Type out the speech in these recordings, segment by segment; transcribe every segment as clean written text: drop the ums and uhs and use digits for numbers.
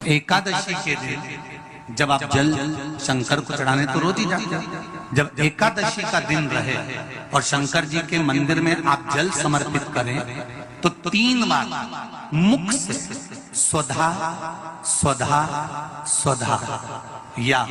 एकादशी के दिन जब आप जल शंकर को चढ़ाने तो रोज ही जाते हैं। जब एकादशी का दिन रहे और शंकर जी के मंदिर में आप जल समर्पित करें तो 3 बार मुख से स्वधा स्वधा स्वधा या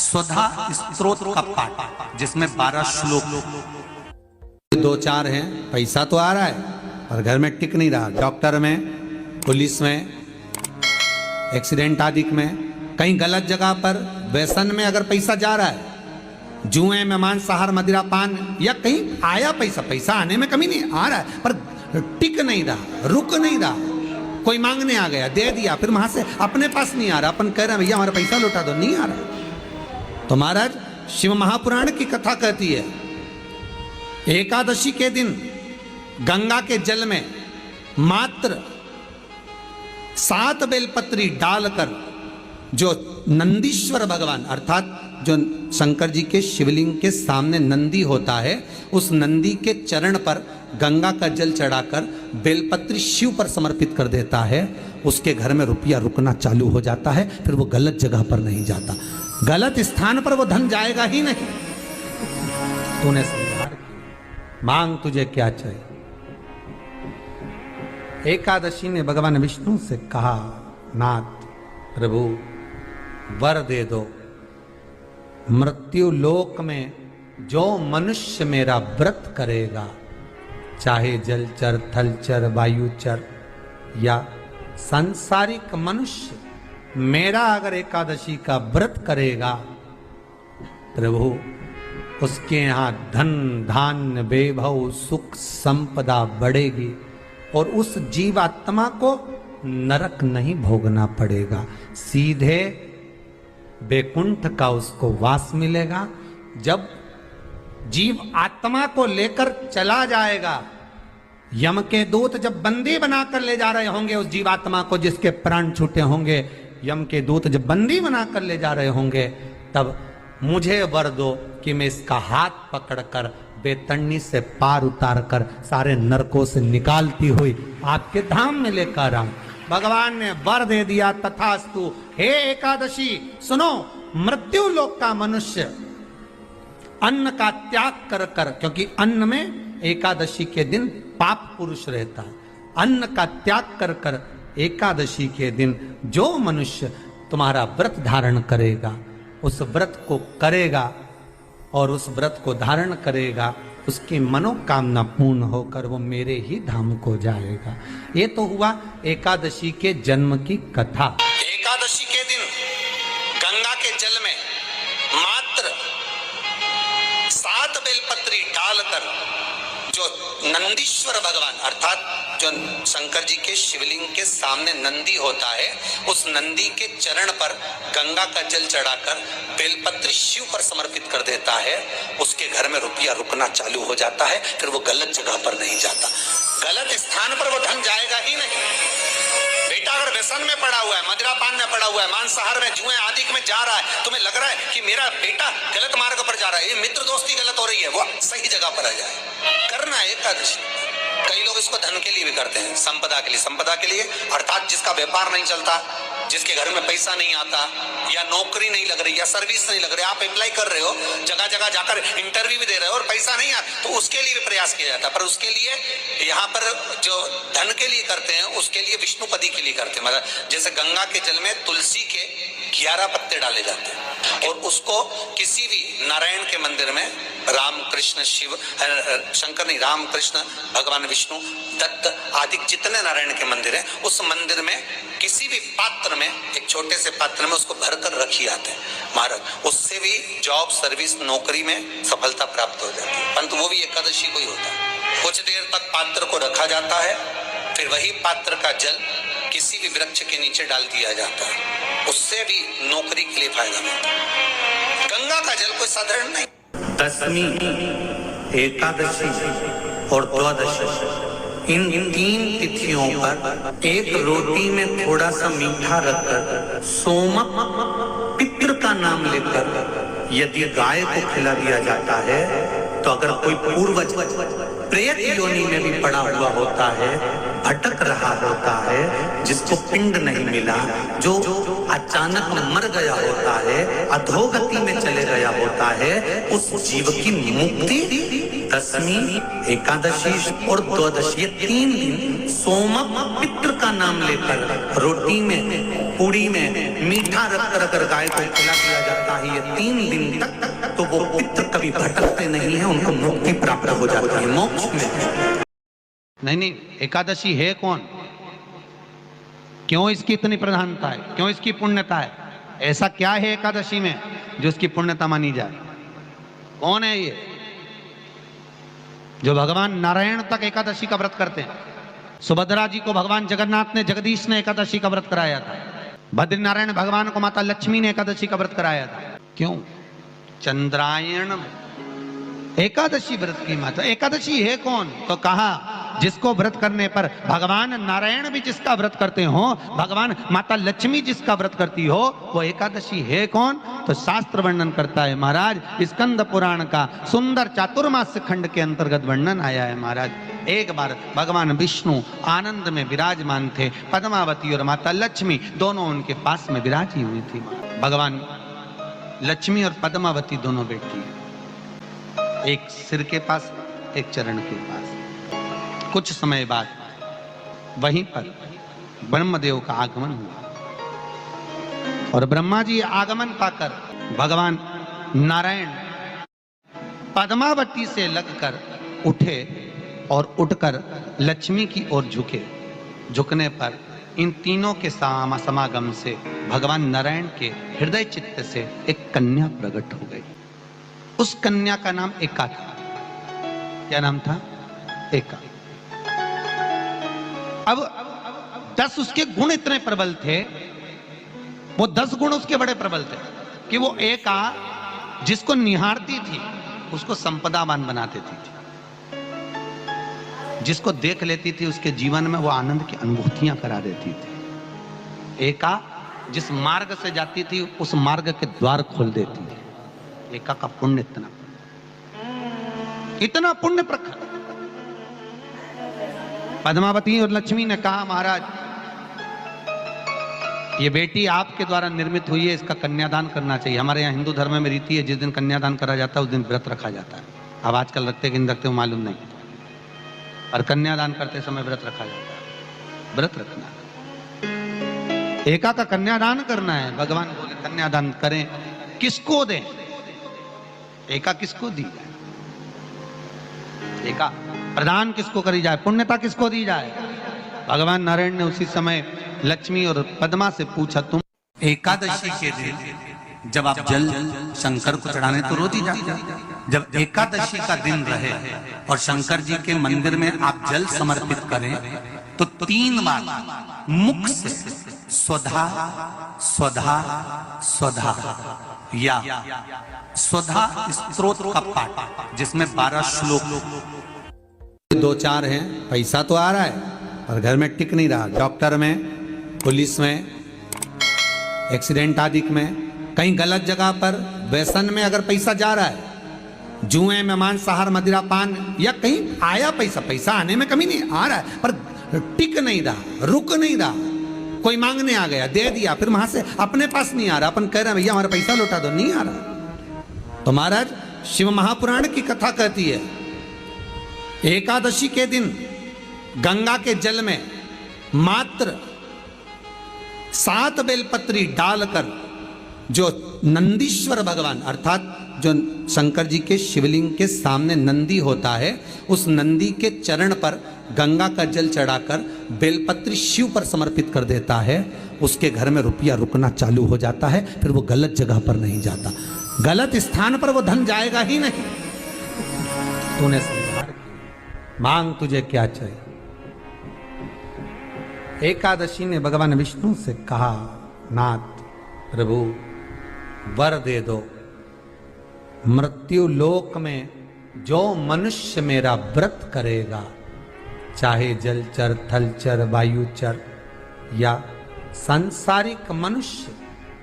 स्वधा स्तोत्र का पाठ, जिसमें 12 श्लोक 2-4 हैं। पैसा तो आ रहा है पर घर में टिक नहीं रहा। डॉक्टर में, पुलिस में, एक्सीडेंट आदि में, कहीं गलत जगह पर, व्यसन में अगर पैसा जा रहा है, जुए में, मांसाहार, मदिरा पान, या कहीं आया पैसा आने में कमी नहीं, आ रहा है पर टिक नहीं रहा, रुक नहीं रहा। कोई मांगने आ गया, दे दिया, फिर वहां से अपने पास नहीं आ रहा, अपन कह रहे हैं भैया हमारा पैसा लौटा दो, नहीं आ रहा। तो महाराज शिव महापुराण की कथा कहती है एकादशी के दिन गंगा के जल में मात्र 7 बेलपत्री डालकर जो नंदीश्वर भगवान अर्थात जो शंकर जी के शिवलिंग के सामने नंदी होता है, उस नंदी के चरण पर गंगा का जल चढ़ाकर बेलपत्री शिव पर समर्पित कर देता है, उसके घर में रुपया रुकना चालू हो जाता है। फिर वो गलत जगह पर नहीं जाता, गलत स्थान पर वो धन जाएगा ही नहीं। तूने समझा, मांग तुझे क्या चाहिए। एकादशी ने भगवान विष्णु से कहा, नाथ प्रभु वर दे दो, मृत्यु लोक में जो मनुष्य मेरा व्रत करेगा, चाहे जलचर, थलचर, वायुचर या सांसारिक मनुष्य, मेरा अगर एकादशी का व्रत करेगा, प्रभु उसके यहां धन धान्य वैभव सुख संपदा बढ़ेगी और उस जीवात्मा को नरक नहीं भोगना पड़ेगा, सीधे बैकुंठ का उसको वास मिलेगा। जब जीव आत्मा को लेकर चला जाएगा, यम के दूत जब बंदी बनाकर ले जा रहे होंगे उस जीवात्मा को, जिसके प्राण छूटे होंगे, यम के दूत जब बंदी बनाकर ले जा रहे होंगे, तब मुझे वर दो कि मैं इसका हाथ पकड़कर बेतन्नी से पार उतार कर सारे नरकों से निकालती हुई आपके धाम में लेकर आऊं। भगवान ने वर दे दिया, तथास्तु। हे एकादशी सुनो, मृत्यु लोक का मनुष्य अन्न का त्याग कर कर, क्योंकि अन्न में एकादशी के दिन पाप पुरुष रहता है, अन्न का त्याग कर कर एकादशी के दिन जो मनुष्य तुम्हारा व्रत धारण करेगा, उस व्रत को करेगा और उस व्रत को धारण करेगा, उसकी मनोकामना पूर्ण होकर वो मेरे ही धाम को जाएगा। ये तो हुआ एकादशी के जन्म की कथा। एकादशी के दिन गंगा के जल में मात्र 7 बेलपत्री डालकर जो नंदीश्वर भगवान अर्थात जो शंकर जी के शिवलिंग के सामने नंदी होता है, उस नंदी के चरण पर गंगा का जल चढ़ाकर बेलपत्री शिव पर समर्पित कर देता है, उसके घर में रुपया रुकना चालू हो जाता है। फिर वो गलत जगह पर नहीं जाता, गलत स्थान पर वो धन जाएगा ही नहीं। बेटा अगर व्यसन में पड़ा हुआ है, मदिरा पान में पड़ा हुआ है, मांसाहार में, जुए आदि में जा रहा है, तुम्हें लग रहा है कि मेरा बेटा गलत मार्ग पर जा रहा है, ये मित्र दोस्ती गलत हो रही है, वो सही जगह पर आ जाए। करना है एकादशी। कई लोग इसको धन के लिए भी करते हैं, संपदा के लिए। संपदा के लिए अर्थात जिसका व्यापार नहीं चलता, जिसके घर में पैसा नहीं आता, या नौकरी नहीं लग रही, या सर्विस नहीं लग रही, आप अप्लाई कर रहे हो, जगह जगह जाकर इंटरव्यू भी दे रहे हो और पैसा नहीं आता, तो उसके लिए भी प्रयास किया जाता है। पर उसके लिए यहाँ पर जो धन के लिए करते हैं, उसके लिए विष्णुपदी के लिए करते हैं। मतलब जैसे गंगा के जल में तुलसी के 11 पत्ते डाले जाते हैं और उसको किसी भी नारायण के मंदिर में, राम कृष्ण शिव शंकर नहीं, राम कृष्ण भगवान विष्णु दत्त आदि जितने नारायण के मंदिर हैं, उस मंदिर में किसी भी पात्र में, एक छोटे से पात्र में उसको भरकर रखी आते हैं महाराज। उससे भी जॉब, सर्विस, नौकरी में सफलता प्राप्त हो जाती है। परंतु वो भी एकादशी को ही होता है। कुछ देर तक पात्र को रखा जाता है, फिर वही पात्र का जल किसी भी वृक्ष के नीचे डाल दिया जाता है, उससे भी नौकरी के लिए फायदा मिलता है। गंगा का जल कोई साधारण नहीं। दशमी, एकादशी और द्वादशी, इन 3 तिथियों पर एक रोटी में थोड़ा सा मीठा रखकर सोमक पितृ का नाम लेकर यदि गाय को खिला दिया जाता है, तो अगर कोई पूर्वज प्रेत योनि में भी पड़ा हुआ होता है, भटक रहा होता है, जिसको पिंड नहीं मिला, जो अचानक मर गया होता है, अधोगति में चले गया होता है, उस जीव की मुक्ति दशमी, एकादशी और द्वादशी, ये 3 दिन सोमक पितृ का नाम लेकर रोटी में, पूड़ी में मीठा रख कर गाय को खिला दिया जाता है। ये 3 दिन तक तो वो पितृ कभी भटकते नहीं है, उनको मुक्ति प्राप्त हो जाती है, मोक्ष में। नहीं, एकादशी है कौन, क्यों इसकी इतनी प्रधानता है, क्यों इसकी पुण्यता है, ऐसा क्या है एकादशी में जो इसकी पुण्यता मानी जाए? कौन है ये जो भगवान नारायण तक एकादशी का व्रत करते हैं? सुभद्रा जी को भगवान जगन्नाथ ने, जगदीश ने एकादशी का व्रत कराया था। बद्रीनारायण भगवान को माता लक्ष्मी ने एकादशी का व्रत कराया था। क्यों? चंद्रायण एकादशी व्रत की माता। एकादशी है कौन? तो कहा जिसको व्रत करने पर भगवान नारायण भी जिसका व्रत करते हो, भगवान माता लक्ष्मी जिसका व्रत करती हो, वो एकादशी है कौन? तो शास्त्र वर्णन करता है महाराज, स्कंद पुराण का सुंदर चातुर्मास्य खंड के अंतर्गत वर्णन आया है महाराज। एक बार भगवान विष्णु आनंद में विराजमान थे, पद्मावती और माता लक्ष्मी दोनों उनके पास में विराजी हुई थी। भगवान लक्ष्मी और पद्मावती दोनों बैठी, एक सिर के पास, एक चरण के पास। कुछ समय बाद वहीं पर ब्रह्मदेव का आगमन हुआ और ब्रह्मा जी आगमन पाकर भगवान नारायण पद्मावती से लगकर उठे और उठकर लक्ष्मी की ओर झुके। झुकने पर इन तीनों के समागम से भगवान नारायण के हृदय चित्त से एक कन्या प्रकट हो गई। उस कन्या का नाम एका था। क्या नाम था? एका। अब 10 उसके गुण इतने प्रबल थे, वो 10 गुण उसके बड़े प्रबल थे कि वो एका जिसको निहारती थी उसको संपदावान बना देती थी, जिसको देख लेती थी उसके जीवन में वो आनंद की अनुभूतियां करा देती थी। एका जिस मार्ग से जाती थी उस मार्ग के द्वार खोल देती थी। एका का पुण्य इतना पुण्य प्रखर। पद्मावती और लक्ष्मी ने कहा महाराज ये बेटी आपके द्वारा निर्मित हुई है, इसका कन्यादान करना चाहिए। हमारे यहाँ हिंदू धर्म में रीति है, जिस दिन कन्यादान करा जाता है उस दिन व्रत रखा जाता है। अब आजकल रखते कि नहीं रखते हो मालूम नहीं, और कन्यादान करते समय व्रत रखा जाता है। व्रत रखना, एका का कन्यादान करना है। भगवान बोले कन्यादान करें, किसको दें? एका किसको दी जाए? एका प्रदान किसको करी जाए? पुण्यता किसको दी जाए? भगवान नारायण ने उसी समय लक्ष्मी और पद्मा से पूछा, तुम एकादशी के दिन जब आप जल शंकर को चढ़ाने तो रोज ही जाते, जब एकादशी का दिन रहे और शंकर जी के मंदिर में आप जल समर्पित करें तो 3 बार मुख से स्वधा स्वधा स्वधा या स्वधा स्तोत्र का पाठ, जिसमें 12 श्लोक 2-4 हैं। पैसा तो आ रहा है और घर में टिक नहीं रहा। डॉक्टर में, पुलिस में, एक्सीडेंट आदि में, कहीं गलत जगह पर, व्यसन में अगर पैसा जा रहा है, जुए में, मांसाहार, मदिरा पान, या कहीं आया पैसा आने में कमी नहीं, आ रहा है पर टिक नहीं रहा, रुक नहीं रहा। कोई मांगने आ गया, दे दिया, फिर वहां से अपने पास नहीं आ रहा, अपन कह रहे हैं भैया हमारा पैसा लौटा दो, नहीं आ रहा। तो महाराज शिव महापुराण की कथा कहती है एकादशी के दिन गंगा के जल में मात्र 7 बेलपत्री डालकर जो नंदीश्वर भगवान अर्थात जो शंकर जी के शिवलिंग के सामने नंदी होता है, उस नंदी के चरण पर गंगा का जल चढ़ाकर बेलपत्री शिव पर समर्पित कर देता है, उसके घर में रुपया रुकना चालू हो जाता है। फिर वो गलत जगह पर नहीं जाता, गलत स्थान पर वो धन जाएगा ही नहीं। तूने मांग तुझे क्या चाहिए? एकादशी ने भगवान विष्णु से कहा, नाथ प्रभु वर दे दो, मृत्यु लोक में जो मनुष्य मेरा व्रत करेगा, चाहे जलचर, थलचर, वायुचर या सांसारिक मनुष्य,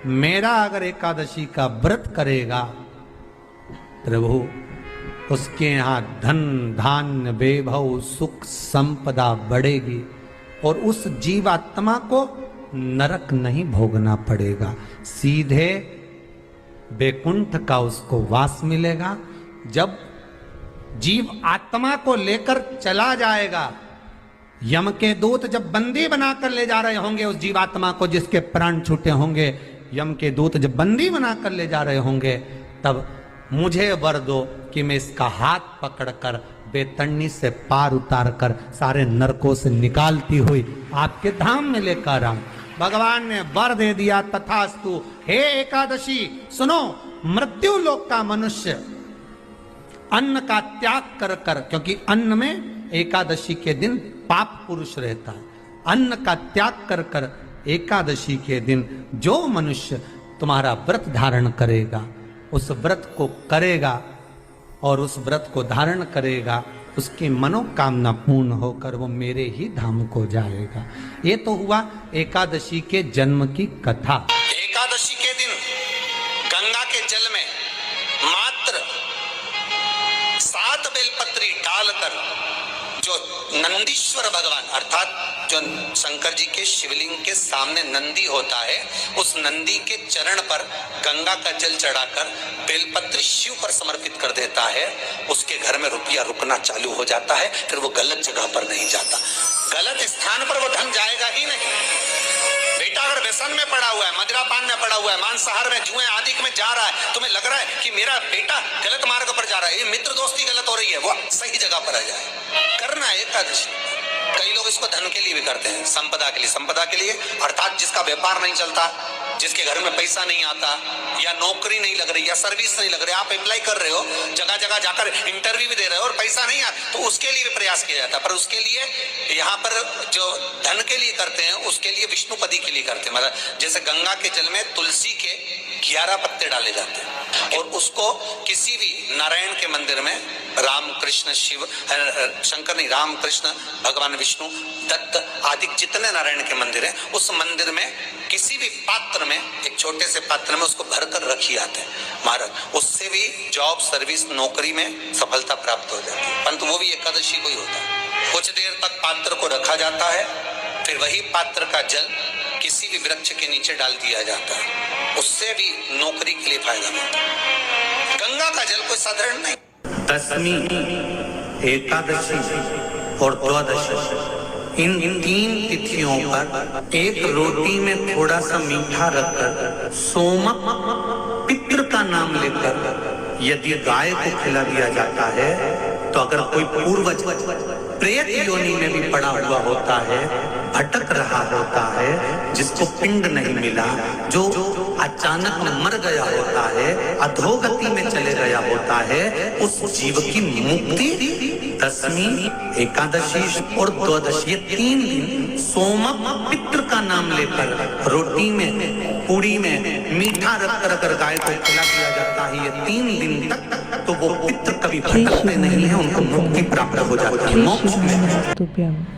मेरा अगर एकादशी का व्रत करेगा प्रभु, उसके यहाँ धन धान्य वैभव सुख संपदा बढ़ेगी, और उस जीवात्मा को नरक नहीं भोगना पड़ेगा, सीधे बैकुंठ का उसको वास मिलेगा। जब जीव आत्मा को लेकर चला जाएगा, यम के दूत जब बंदी बनाकर ले जा रहे होंगे उस जीवात्मा को जिसके प्राण छूटे होंगे, यम के दूत जब बंदी बनाकर ले जा रहे होंगे, तब मुझे वर दो कि मैं इसका हाथ पकड़कर बेतरनी से पार उतार कर सारे नरकों से निकालती हुई आपके धाम में लेकर आऊं। भगवान ने वर दे दिया, तथास्तु। हे एकादशी सुनो, मृत्यु लोक का मनुष्य अन्न का त्याग कर कर, क्योंकि अन्न में एकादशी के दिन पाप पुरुष रहता है, अन्न का त्याग कर कर एकादशी के दिन जो मनुष्य तुम्हारा व्रत धारण करेगा, उस व्रत को करेगा और उस व्रत को धारण करेगा, उसकी मनोकामना पूर्ण होकर वो मेरे ही धाम को जाएगा। ये तो हुआ एकादशी के जन्म की कथा। एकादशी के दिन गंगा के जल में मात्र 7 बेलपत्री डालकर जो नंदीश्वर भगवान अर्थात जो शंकर जी के शिवलिंग के सामने नंदी होता है, उस नंदी के चरण पर गंगा का जल चढ़ाकर बेलपत्री शिव पर समर्पित कर देता है, उसके घर में रुपया रुकना चालू हो जाता है। फिर वो गलत जगह पर नहीं जाता, गलत स्थान पर वो धन जाएगा ही नहीं। बेटा अगर व्यसन में पड़ा हुआ है, मदिरा पान में पड़ा हुआ है, मांसाहार में, जुए आदि में जा रहा है, तुम्हें लग रहा है कि मेरा बेटा गलत मार्ग पर जा रहा है, ये मित्र दोस्ती गलत हो रही है, वो सही जगह पर आ जाए। करना है एकादशी। कई लोग इसको धन के लिए भी करते हैं, संपदा के लिए। संपदा के लिए अर्थात जिसका व्यापार नहीं चलता, जिसके घर में पैसा नहीं आता, या नौकरी नहीं लग रही, या सर्विस नहीं लग रही, आप अप्लाई कर रहे हो, जगह जगह जाकर इंटरव्यू भी दे रहे हो और पैसा नहीं आता, तो उसके लिए भी प्रयास किया जाता है। पर उसके लिए यहाँ पर जो धन के लिए करते हैं, उसके लिए विष्णुपदी के लिए करते हैं। मतलब जैसे गंगा के जल में तुलसी के 11 पत्ते डाले जाते हैं और उसको किसी भी नारायण के मंदिर में, राम कृष्ण शिव शंकर नहीं, राम कृष्ण भगवान विष्णु दत्त आदि जितने नारायण के मंदिर हैं, उस मंदिर में किसी भी पात्र में, एक छोटे से पात्र में उसको भर कर रखी जाते हैं महाराज। उससे भी जॉब सर्विस नौकरी में सफलता प्राप्त हो जाती है। परंतु वो भी एकादशी को ही होता है। कुछ देर तक पात्र को रखा जाता है, फिर वही पात्र का जल किसी भी वृक्ष के नीचे डाल दिया जाता है, उससे भी नौकरी के लिए फायदा मिलता है। गंगा का जल कोई साधारण नहीं। दशमी, एकादशी और द्वादशी, इन 3 तिथियों पर एक रोटी में थोड़ा सा मीठा रखकर सोमक पितृ का नाम लेकर यदि गाय को खिला दिया जाता है, तो अगर कोई पूर्वज प्रेत योनि में भी पड़ा हुआ होता है, भटक रहा होता है, जिसको पिंड नहीं मिला, जो अचानक मर गया होता है, अधोगति में चले गया होता है, उस जीव की मुक्ति दशमी, एकादशी और द्वादशी, 3 दिन सोमक पितृ का नाम लेकर रोटी में, पूड़ी में मीठा रखकर अगर गाय को खिला दिया जाता है ये 3 दिन तक, तो वो पितृ कभी भटकते नहीं है, उनको मुक्ति प्राप्त हो जाती है, मोक्ष में।